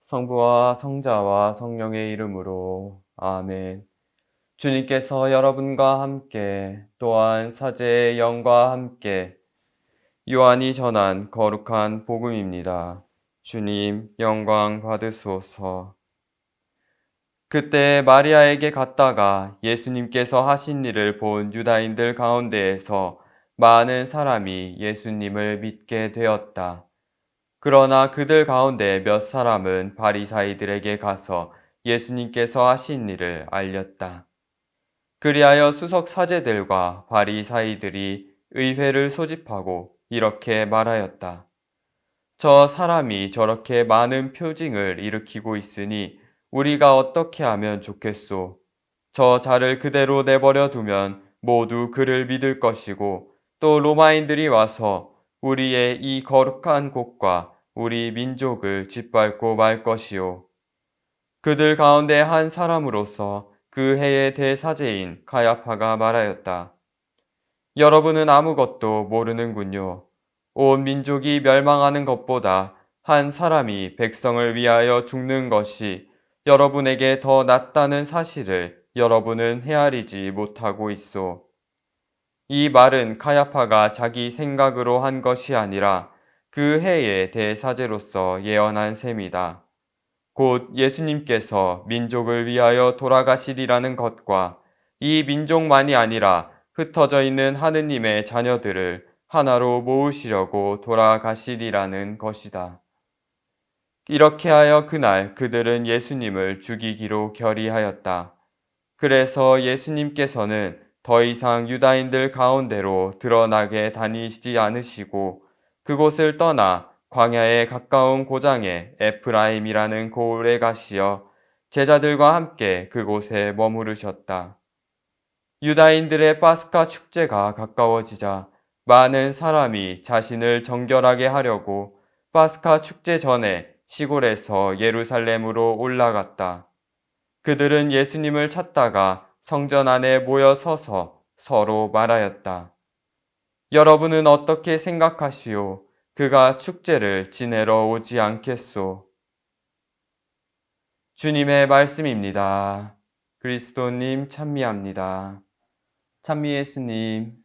성부와 성자와 성령의 이름으로 아멘. 주님께서 여러분과 함께 또한 사제의 영과 함께 요한이 전한 거룩한 복음입니다. 주님 영광 받으소서. 그때 마리아에게 갔다가 예수님께서 하신 일을 본 유다인들 가운데에서 많은 사람이 예수님을 믿게 되었다. 그러나 그들 가운데 몇 사람은 바리사이들에게 가서 예수님께서 하신 일을 알렸다. 그리하여 수석 사제들과 바리사이들이 의회를 소집하고 이렇게 말하였다. 저 사람이 저렇게 많은 표징을 일으키고 있으니 우리가 어떻게 하면 좋겠소? 저 자를 그대로 내버려 두면 모두 그를 믿을 것이고 또 로마인들이 와서 우리의 이 거룩한 곳과 우리 민족을 짓밟고 말 것이요. 그들 가운데 한 사람으로서 그 해의 대사제인 가야파가 말하였다. 여러분은 아무것도 모르는군요. 온 민족이 멸망하는 것보다 한 사람이 백성을 위하여 죽는 것이 여러분에게 더 낫다는 사실을 여러분은 헤아리지 못하고 있소. 이 말은 가야파가 자기 생각으로 한 것이 아니라 그 해의 대사제로서 예언한 셈이다. 곧 예수님께서 민족을 위하여 돌아가시리라는 것과 이 민족만이 아니라 흩어져 있는 하느님의 자녀들을 하나로 모으시려고 돌아가시리라는 것이다. 이렇게 하여 그날 그들은 예수님을 죽이기로 결의하였다. 그래서 예수님께서는 더 이상 유다인들 가운데로 드러나게 다니시지 않으시고 그곳을 떠나 광야에 가까운 고장에 에프라임이라는 고을에 가시어 제자들과 함께 그곳에 머무르셨다. 유다인들의 파스카 축제가 가까워지자 많은 사람이 자신을 정결하게 하려고 파스카 축제 전에 시골에서 예루살렘으로 올라갔다. 그들은 예수님을 찾다가 성전 안에 모여 서서 서로 말하였다. 여러분은 어떻게 생각하시오? 그가 축제를 지내러 오지 않겠소? 주님의 말씀입니다. 그리스도님 찬미합니다. 찬미 예수님.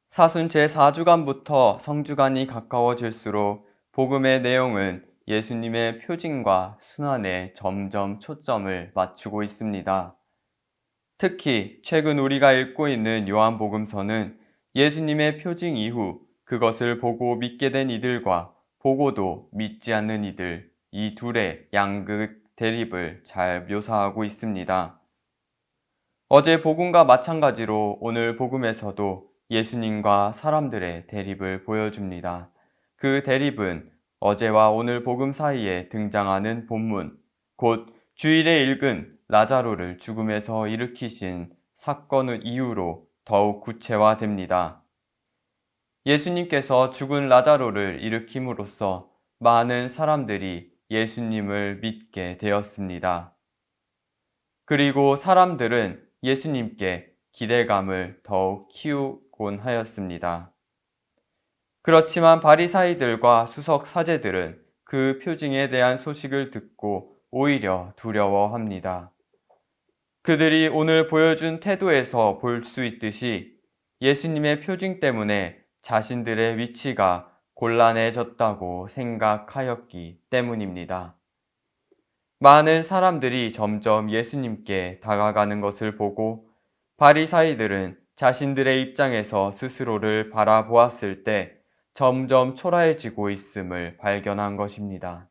사순 제4주간부터 성주간이 가까워질수록 복음의 내용은 예수님의 표징과 순환에 점점 초점을 맞추고 있습니다. 특히 최근 우리가 읽고 있는 요한복음서는 예수님의 표징 이후 그것을 보고 믿게 된 이들과 보고도 믿지 않는 이들, 이 둘의 양극 대립을 잘 묘사하고 있습니다. 어제 복음과 마찬가지로 오늘 복음에서도 예수님과 사람들의 대립을 보여줍니다. 그 대립은 어제와 오늘 복음 사이에 등장하는 본문, 곧 주일에 읽은 라자로를 죽음에서 일으키신 사건의 이유로 더욱 구체화됩니다. 예수님께서 죽은 라자로를 일으킴으로써 많은 사람들이 예수님을 믿게 되었습니다. 그리고 사람들은 예수님께 기대감을 더욱 키우곤 하였습니다. 그렇지만 바리사이들과 수석 사제들은 그 표징에 대한 소식을 듣고 오히려 두려워합니다. 그들이 오늘 보여준 태도에서 볼 수 있듯이 예수님의 표징 때문에 자신들의 위치가 곤란해졌다고 생각하였기 때문입니다. 많은 사람들이 점점 예수님께 다가가는 것을 보고 바리사이들은 자신들의 입장에서 스스로를 바라보았을 때 점점 초라해지고 있음을 발견한 것입니다.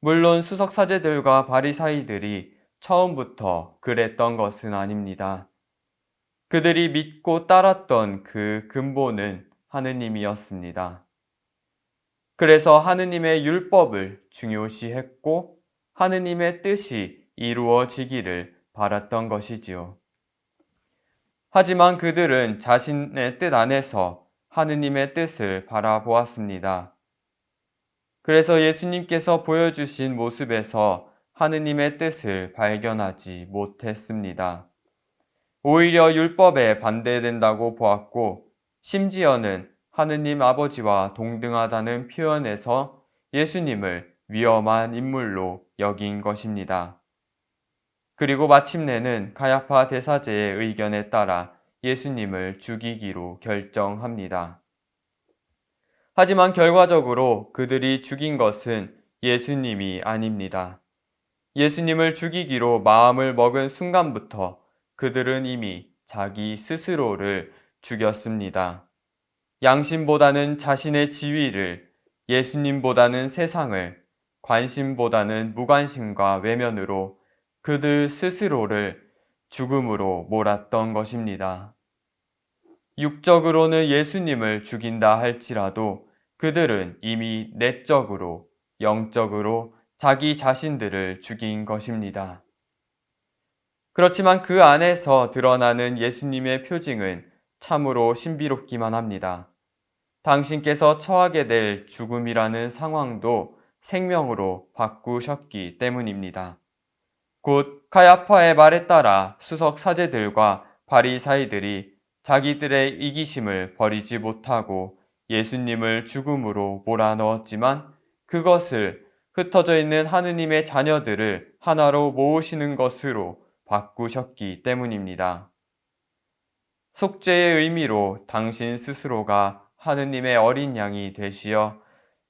물론 수석 사제들과 바리사이들이 처음부터 그랬던 것은 아닙니다. 그들이 믿고 따랐던 그 근본은 하느님이었습니다. 그래서 하느님의 율법을 중요시했고 하느님의 뜻이 이루어지기를 바랐던 것이지요. 하지만 그들은 자신의 뜻 안에서 하느님의 뜻을 바라보았습니다. 그래서 예수님께서 보여주신 모습에서 하느님의 뜻을 발견하지 못했습니다. 오히려 율법에 반대된다고 보았고, 심지어는 하느님 아버지와 동등하다는 표현에서 예수님을 위험한 인물로 여긴 것입니다. 그리고 마침내는 가야파 대사제의 의견에 따라 예수님을 죽이기로 결정합니다. 하지만 결과적으로 그들이 죽인 것은 예수님이 아닙니다. 예수님을 죽이기로 마음을 먹은 순간부터 그들은 이미 자기 스스로를 죽였습니다. 양심보다는 자신의 지위를, 예수님보다는 세상을, 관심보다는 무관심과 외면으로 그들 스스로를 죽음으로 몰았던 것입니다. 육적으로는 예수님을 죽인다 할지라도 그들은 이미 내적으로, 영적으로 자기 자신들을 죽인 것입니다. 그렇지만 그 안에서 드러나는 예수님의 표징은 참으로 신비롭기만 합니다. 당신께서 처하게 될 죽음이라는 상황도 생명으로 바꾸셨기 때문입니다. 곧 가야파의 말에 따라 수석 사제들과 바리사이들이 자기들의 이기심을 버리지 못하고 예수님을 죽음으로 몰아넣었지만 그것을 흩어져 있는 하느님의 자녀들을 하나로 모으시는 것으로 바꾸셨기 때문입니다. 속죄의 의미로 당신 스스로가 하느님의 어린 양이 되시어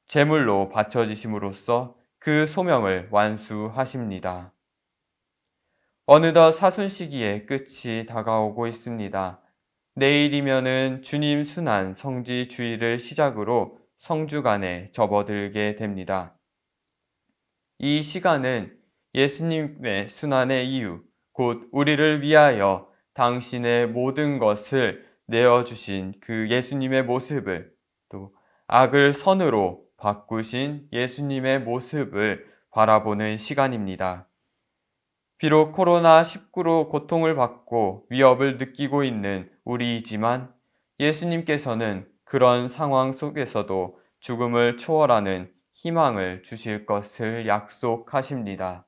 제물로 바쳐지심으로써 그 소명을 완수하십니다. 어느덧 사순 시기의 끝이 다가오고 있습니다. 내일이면은 주님 순환 성지 주일을 시작으로 성주간에 접어들게 됩니다. 이 시간은 예수님의 순환의 이유, 곧 우리를 위하여 당신의 모든 것을 내어주신 그 예수님의 모습을, 또 악을 선으로 바꾸신 예수님의 모습을 바라보는 시간입니다. 비록 코로나19로 고통을 받고 위협을 느끼고 있는 우리이지만 예수님께서는 그런 상황 속에서도 죽음을 초월하는 희망을 주실 것을 약속하십니다.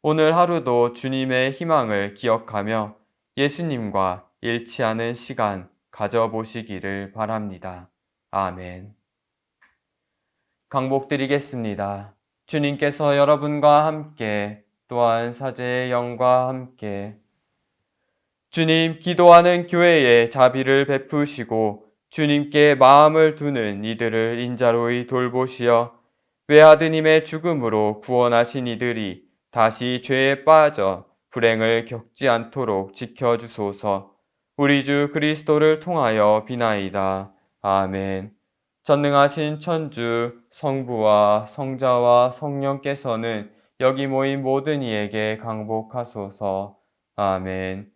오늘 하루도 주님의 희망을 기억하며 예수님과 일치하는 시간 가져보시기를 바랍니다. 아멘. 강복드리겠습니다. 주님께서 여러분과 함께 또한 사제의 영과 함께 주님 기도하는 교회에 자비를 베푸시고 주님께 마음을 두는 이들을 인자로이 돌보시어 외아드님의 죽음으로 구원하신 이들이 다시 죄에 빠져 불행을 겪지 않도록 지켜주소서. 우리 주 그리스도를 통하여 비나이다. 아멘. 전능하신 천주 성부와 성자와 성령께서는 여기 모인 모든 이에게 강복하소서. 아멘.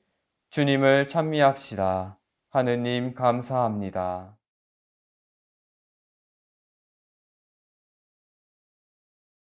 주님을 찬미합시다. 하느님 감사합니다.